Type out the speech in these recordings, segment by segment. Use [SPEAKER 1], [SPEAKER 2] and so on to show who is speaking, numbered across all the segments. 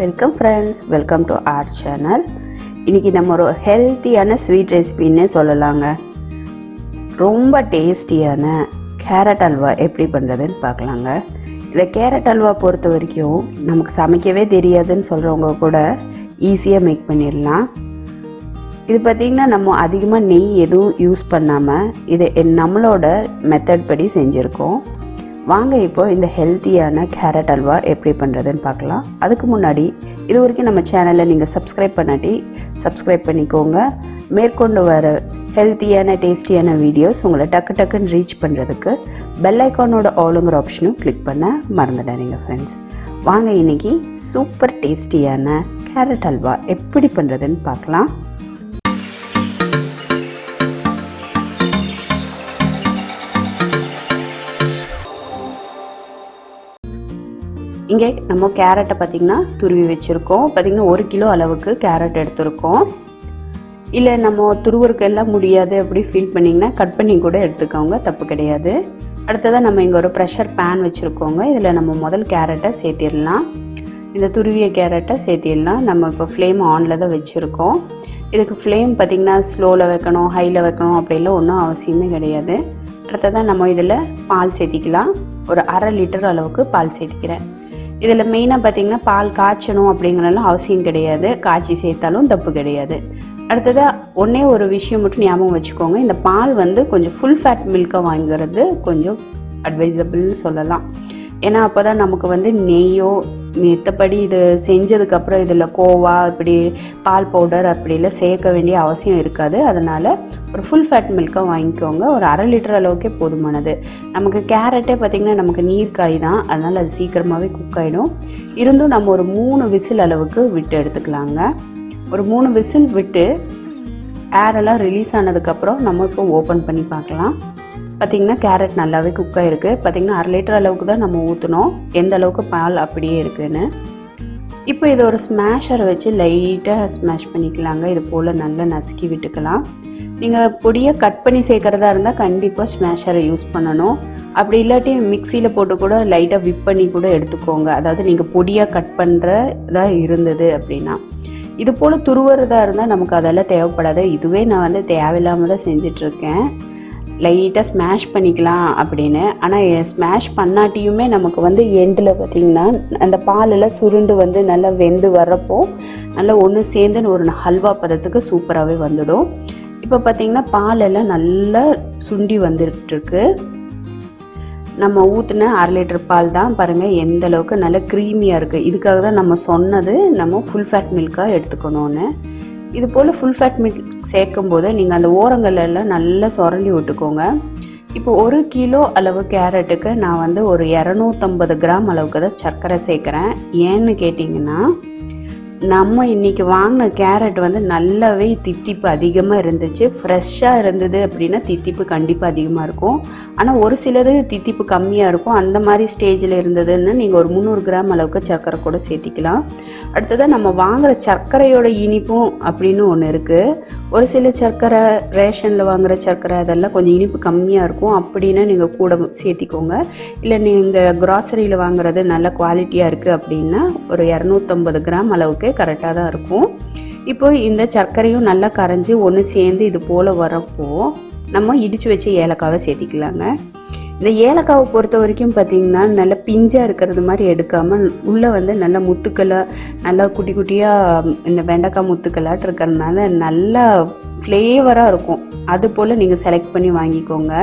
[SPEAKER 1] Welcome friends, welcome to R channel. இன்றைக்கி நம்ம ஒரு ஹெல்த்தியான ஸ்வீட் ரெசிபின்னே சொல்லலாங்க. ரொம்ப டேஸ்டியான கேரட் அல்வா எப்படி பண்ணுறதுன்னு பார்க்கலாங்க. இந்த கேரட் அல்வா பொறுத்த வரைக்கும் நமக்கு சமைக்கவே தெரியாதுன்னு சொல்கிறவங்க கூட ஈஸியாக மேக் பண்ணிடலாம். இது பார்த்திங்கன்னா நம்ம அதிகமாக நெய் எதுவும் யூஸ் பண்ணாமல் இதை நம்மளோட மெத்தட் படி செஞ்சுருக்கோம். வாங்க இப்போது இந்த ஹெல்த்தியான கேரட் அல்வா எப்படி பண்ணுறதுன்னு பார்க்கலாம். அதுக்கு முன்னாடி இது வரைக்கும் நம்ம சேனலை நீங்கள் சப்ஸ்கிரைப் பண்ணாட்டி சப்ஸ்கிரைப் பண்ணிக்கோங்க. மேற்கொண்டு வர ஹெல்த்தியான டேஸ்டியான வீடியோஸ் உங்களை டக்குன்னு ரீச் பண்ணுறதுக்கு பெல் ஐக்கானோட ஆளுங்கிற ஆப்ஷனும் கிளிக் பண்ண மறந்துடாதீங்க ஃப்ரெண்ட்ஸ். வாங்க இன்றைக்கி சூப்பர் டேஸ்டியான கேரட் அல்வா எப்படி பண்ணுறதுன்னு பார்க்கலாம். இங்கே நம்ம கேரட்டை பார்த்திங்கன்னா துருவி வச்சுருக்கோம். பார்த்திங்கன்னா 1 கிலோ அளவுக்கு கேரட் எடுத்துருக்கோம். இல்லை நம்ம துருவருக்கு எல்லாம் முடியாது அப்படி ஃபீல் பண்ணிங்கன்னா கட் பண்ணி கூட எடுத்துக்கோங்க, தப்பு கிடையாது. அடுத்ததாக நம்ம இங்கே ஒரு ப்ரெஷர் பேன் வச்சுருக்கோங்க. இதில் நம்ம முதல் கேரட்டை சேர்த்திடலாம். இந்த துருவிய கேரட்டை சேர்த்திடலாம். நம்ம இப்போ ஃப்ளேம் ஆனில் தான் வச்சுருக்கோம். இதுக்கு ஃப்ளேம் பார்த்திங்கன்னா ஸ்லோவில் வைக்கணும், ஹையில் வைக்கணும் அப்படிலாம் ஒன்றும் அவசியமே கிடையாது. அடுத்ததாக நம்ம இதில் பால் சேர்த்திக்கலாம். ஒரு 1/2 லிட்டர் அளவுக்கு பால் சேர்த்திக்கிறேன். இதில் மெயினாக பார்த்திங்கன்னா பால் காய்ச்சணும் அப்படிங்கிறலாம் அவசியம் கிடையாது, காய்ச்சி சேர்த்தாலும் தப்பு கிடையாது. அடுத்ததாக ஒன்றே ஒரு விஷயம் மட்டும் ஞாபகம் வச்சுக்கோங்க, இந்த பால் வந்து கொஞ்சம் ஃபுல் ஃபேட் மில்காக வாங்குறது கொஞ்சம் அட்வைசபிள்னு சொல்லலாம். ஏன்னா அப்போ தான் நமக்கு வந்து நெய்யோ மித்தபடி இது செஞ்சதுக்கப்புறம் இதில் கோவா இப்படி பால் பவுடர் அப்படிலாம் சேர்க்க வேண்டிய அவசியம் இருக்காது. அதனால் ஒரு ஃபுல் ஃபேட் மில்காக வாங்கிக்கோங்க. ஒரு 1/2 லிட்டர் அளவுக்கே போதுமானது. நமக்கு கேரட்டே பார்த்திங்கன்னா நமக்கு நீர்க்காய் தான், அதனால் அது சீக்கிரமாகவே குக் ஆகிடும். இருந்தும் நம்ம ஒரு 3 விசில் அளவுக்கு விட்டு எடுத்துக்கலாங்க. ஒரு 3 விசில் விட்டு ஏரெல்லாம் ரிலீஸ் ஆனதுக்கப்புறம் நம்ம இப்போ ஓப்பன் பண்ணி பார்க்கலாம். பார்த்திங்கன்னா கேரட் நல்லாவே குக் ஆகிருக்கு. பார்த்திங்கன்னா 1/2 லிட்டர் அளவுக்கு தான் நம்ம ஊற்றணும், எந்த அளவுக்கு பால் அப்படியே இருக்குதுன்னு. இப்போ இதை ஒரு ஸ்மேஷரை வச்சு லைட்டாக ஸ்மேஷ் பண்ணிக்கலாங்க. இது போல் நல்லா நசுக்கி விட்டுக்கலாம். நீங்கள் பொடியை கட் பண்ணி சேர்க்குறதா இருந்தால் கண்டிப்பாக ஸ்மேஷரை யூஸ் பண்ணணும். அப்படி இல்லாட்டி மிக்சியில் போட்டு கூட லைட்டாக விப் பண்ணி கூட எடுத்துக்கோங்க. அதாவது நீங்கள் பொடியாக கட் பண்ணுறதா இருந்தது அப்படின்னா. இது போல் துருவுறதா இருந்தால் நமக்கு அதெல்லாம் தேவைப்படாது. இதுவே நான் வந்து தேவையில்லாமல் தான் செஞ்சிட்ருக்கேன். லைட்டாக ஸ்மேஷ் பண்ணிக்கலாம் அப்படின்னு. ஆனால் ஸ்மேஷ் பண்ணாட்டியுமே நமக்கு வந்து எண்டில் பார்த்திங்கன்னா அந்த பாலெல்லாம் சுருண்டு வந்து நல்லா வெந்து வர்றப்போ நல்லா ஒன்று சேர்ந்து ஒரு ஹல்வா பதத்துக்கு சூப்பராகவே வந்துடும். இப்போ பார்த்திங்கன்னா பாலெல்லாம் நல்லா சுண்டி வந்துட்டுருக்கு. நம்ம ஊற்றின 1/2 லிட்டர் பால் தான் பாருங்கள் எந்த அளவுக்கு நல்லா க்ரீமியாக இருக்குது. இதுக்காக தான் நம்ம சொன்னது நம்ம ஃபுல் ஃபேட் மில்காக எடுத்துக்கணும்னு. இது போல் ஃபுல் ஃபேட் மில்க் சேர்க்கும்போது நீங்கள் அந்த ஓரங்களெல்லாம் நல்லா சுரண்டி விட்டுக்கோங்க. இப்போ 1 கிலோ அளவு கேரட்டுக்கு நான் வந்து ஒரு 250 கிராம் அளவுக்கு தான் சர்க்கரை சேர்க்குறேன். ஏன்னு கேட்டிங்கன்னா நம்ம இன்றைக்கி வாங்கின கேரட் வந்து நல்லாவே தித்திப்பு அதிகமாக இருந்துச்சு. ஃப்ரெஷ்ஷாக இருந்தது அப்படின்னா தித்திப்பு கண்டிப்பாக அதிகமாக இருக்கும். ஆனால் ஒரு சிலது தித்திப்பு கம்மியாக இருக்கும். அந்த மாதிரி ஸ்டேஜில் இருந்ததுன்னு நீங்கள் ஒரு 300 கிராம் அளவுக்கு சர்க்கரை கூட சேர்த்திக்கலாம். அடுத்ததாக நம்ம வாங்குகிற சர்க்கரையோட இனிப்பும் அப்படின்னு ஒன்று இருக்குது. ஒரு சில சர்க்கரை ரேஷனில் வாங்குகிற சர்க்கரை அதெல்லாம் கொஞ்சம் இனிப்பு கம்மியாக இருக்கும். அப்படின்னா நீங்கள் கூட சேர்த்திக்கோங்க. இல்லை நீங்கள் கிராசரியில் வாங்குறது நல்ல குவாலிட்டியாக இருக்குது அப்படின்னா ஒரு 250 கிராம் அளவுக்கு கரெக்டாக தான் இருக்கும். இப்போ இந்த சர்க்கரையும் நல்லா கரைஞ்சி ஒன்று சேர்ந்து இது போல் வரப்போ நம்ம இடித்து வச்ச ஏலக்காவை சேர்த்திக்கலாங்க. இந்த ஏலக்காவை பொறுத்த வரைக்கும் பார்த்திங்கன்னா நல்லா பிஞ்சாக இருக்கிறது மாதிரி எடுக்காமல் உள்ளே வந்து நல்லா முத்துக்களாக நல்லா குட்டி குட்டியாக இந்த வெண்டைக்காய் முத்துக்களாட்டு இருக்கிறதுனால நல்லா ஃப்ளேவராக இருக்கும். அது போல் நீங்கள் செலக்ட் பண்ணி வாங்கிக்கோங்க.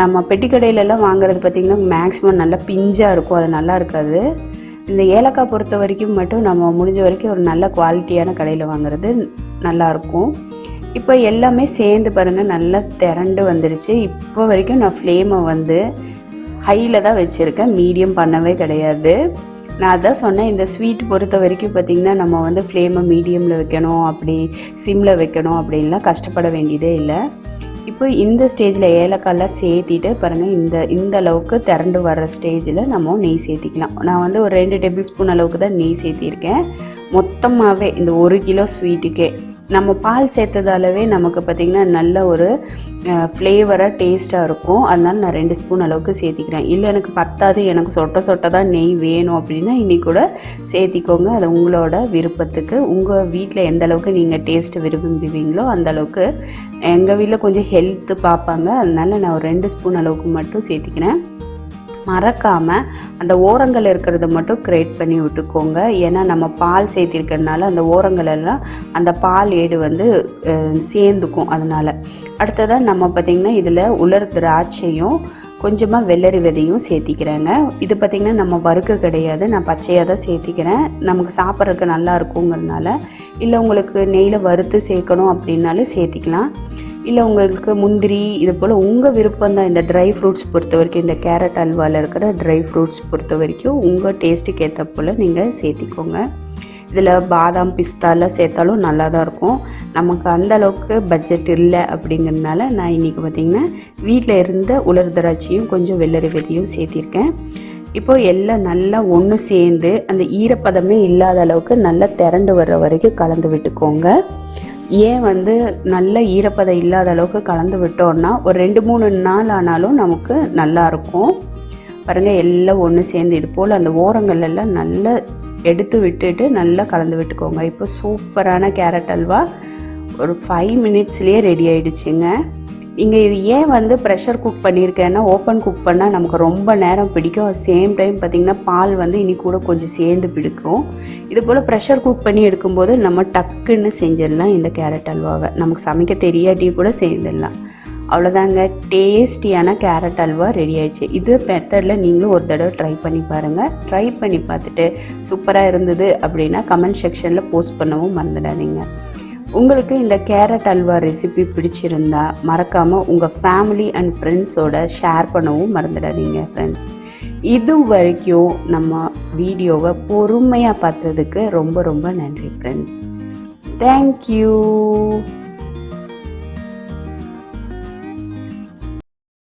[SPEAKER 1] நம்ம பெட்டிக்கடையிலலாம் வாங்குறது பார்த்திங்கன்னா மேக்ஸிமம் நல்லா பிஞ்சாக இருக்கும், அது நல்லா இருக்காது. இந்த ஏலக்காய் பொறுத்த வரைக்கும் மட்டும் நம்ம முடிஞ்ச வரைக்கும் ஒரு நல்ல குவாலிட்டியான கடையில் வாங்குறது நல்லாயிருக்கும். இப்போ எல்லாமே சேர்ந்து பாருங்கள் நல்லா திரண்டு வந்துடுச்சு. இப்போ வரைக்கும் நான் ஃப்ளேமை வந்து ஹையில் தான் வச்சுருக்கேன், மீடியம் பண்ணவே கிடையாது. நான் அதான் சொன்னேன், இந்த ஸ்வீட் பொறுத்த வரைக்கும் பார்த்திங்கன்னா நம்ம வந்து ஃப்ளேமை மீடியமில் வைக்கணும், அப்படி சிம்மில் வைக்கணும் அப்படின்லாம் கஷ்டப்பட வேண்டியதே இல்லை. இப்போ இந்த ஸ்டேஜில் ஏலக்காயெல்லாம் சேர்த்திட்டு பாருங்கள் இந்த அளவுக்கு திரண்டு வர்ற ஸ்டேஜில் நம்ம நெய் சேர்த்திக்கலாம். நான் வந்து ஒரு 2 டேபிள் ஸ்பூன் அளவுக்கு தான் நெய் சேர்த்திருக்கேன். மொத்தமாகவே இந்த 1 கிலோ ஸ்வீட்டுக்கே நம்ம பால் சேர்த்ததாலவே நமக்கு பார்த்திங்கன்னா நல்ல ஒரு ஃப்ளேவராக டேஸ்ட்டாக இருக்கும். அதனால் நான் 2 ஸ்பூன் அளவுக்கு சேர்த்திக்கிறேன். இல்லை எனக்கு பத்தாது, எனக்கு சொட்ட தான் நெய் வேணும் அப்படின்னா இன்றைக்கி கூட சேர்த்திக்கோங்க. அது உங்களோட விருப்பத்துக்கு. உங்கள் வீட்டில் எந்த அளவுக்கு நீங்கள் டேஸ்ட்டு விரும்புவீங்களோ அந்தளவுக்கு. எங்கள் வீட்டில் கொஞ்சம் ஹெல்த்து பார்ப்பாங்க, அதனால் நான் ஒரு 2 ஸ்பூன் அளவுக்கு மட்டும் சேர்த்திக்கிறேன். மறக்காமல் அந்த ஓரங்கள் இருக்கிறத மட்டும் கிரேட் பண்ணி விட்டுக்கோங்க. ஏன்னா நம்ம பால் சேர்த்திருக்கிறதுனால அந்த ஓரங்களெல்லாம் அந்த பால் ஏடு வந்து சேர்ந்துக்கும். அதனால் அடுத்ததாக நம்ம பார்த்திங்கன்னா இதில் உலர் திராட்சையும் கொஞ்சமாக வெள்ளரி விதையும் சேர்த்திக்கிறேங்க. இது பார்த்திங்கன்னா நம்ம வறுக்க கிடையாது, நான் பச்சையாக தான் சேர்த்திக்கிறேன். நமக்கு சாப்பிட்றதுக்கு நல்லா இருக்குங்கிறதுனால. இல்லை உங்களுக்கு நெய்யில் வறுத்து சேர்க்கணும் அப்படின்னாலும் சேர்த்திக்கலாம். இல்லை உங்களுக்கு முந்திரி இது போல் உங்கள் விருப்பம் தான். இந்த ட்ரை ஃப்ரூட்ஸ் பொறுத்த வரைக்கும், இந்த கேரட் அல்வாவில் இருக்கிற ட்ரை ஃப்ரூட்ஸ் பொறுத்த வரைக்கும் உங்கள் டேஸ்ட்டுக்கு ஏற்ற போல் நீங்கள் சேர்த்திக்கோங்க. இதில் பாதாம் பிஸ்தாலாம் சேர்த்தாலும் நல்லா தான் இருக்கும். நமக்கு அந்தளவுக்கு பட்ஜெட் இல்லை அப்படிங்கிறதுனால நான் இன்றைக்கி பார்த்திங்கன்னா வீட்டில் இருந்த உலர் திராட்சையும் கொஞ்சம் வெள்ளரி விதையும் சேர்த்திருக்கேன். இப்போது எல்லாம் நல்லா ஒன்று சேர்ந்து அந்த ஈரப்பதமே இல்லாத அளவுக்கு நல்லா திரண்டு வர்ற வரைக்கும் கலந்து விட்டுக்கோங்க. ஏன் வந்து நல்ல ஈரப்பதம் இல்லாத அளவுக்கு கலந்து விட்டோன்னா ஒரு 2-3 நாள் ஆனாலும் நமக்கு நல்லாயிருக்கும். பாருங்கள், எல்லாம் ஒன்று சேர்ந்து இது போல் அந்த ஓரங்கள்லாம் நல்லா எடுத்து விட்டுட்டு நல்லா கலந்து விட்டுக்கோங்க. இப்போ சூப்பரான கேரட் அல்வா ஒரு 5 மினிட்ஸ்லேயே ரெடி ஆகிடுச்சுங்க. இங்கே இது ஏன் வந்து ப்ரெஷர் குக் பண்ணியிருக்கேன்னா, ஓப்பன் குக் பண்ணால் நமக்கு ரொம்ப நேரம் பிடிக்கும். சேம் டைம் பார்த்திங்கன்னா பால் வந்து இனி கூட கொஞ்சம் சேர்ந்து பிடிக்கும். இது போல் ப்ரெஷர் குக் பண்ணி எடுக்கும்போது நம்ம டக்குன்னு செஞ்சிடலாம். இந்த கேரட் அல்வாவை நமக்கு சமைக்க தெரியாட்டி கூட செஞ்சிடலாம். அவ்வளோதாங்க, டேஸ்டியான கேரட் அல்வா ரெடி ஆயிடுச்சு. இது மெத்தடில் நீங்களும் ஒரு தடவை ட்ரை பண்ணி பாருங்கள். ட்ரை பண்ணி பார்த்துட்டு சூப்பராக இருந்தது அப்படின்னா கமெண்ட் செக்ஷனில் போஸ்ட் பண்ணவும் மறந்துடாதீங்க. உங்களுக்கு இந்த கேரட் அல்வா ரெசிபி பிடிச்சிருந்தா மறக்காமல் உங்கள் ஃபேமிலி அண்ட் ஃப்ரெண்ட்ஸோட ஷேர் பண்ணவும் மறந்துடாதீங்க ஃப்ரெண்ட்ஸ். இது வரைக்கும் நம்ம வீடியோவை பொறுமையாக பார்த்ததுக்கு ரொம்ப ரொம்ப நன்றி ஃப்ரெண்ட்ஸ். தேங்க்யூ.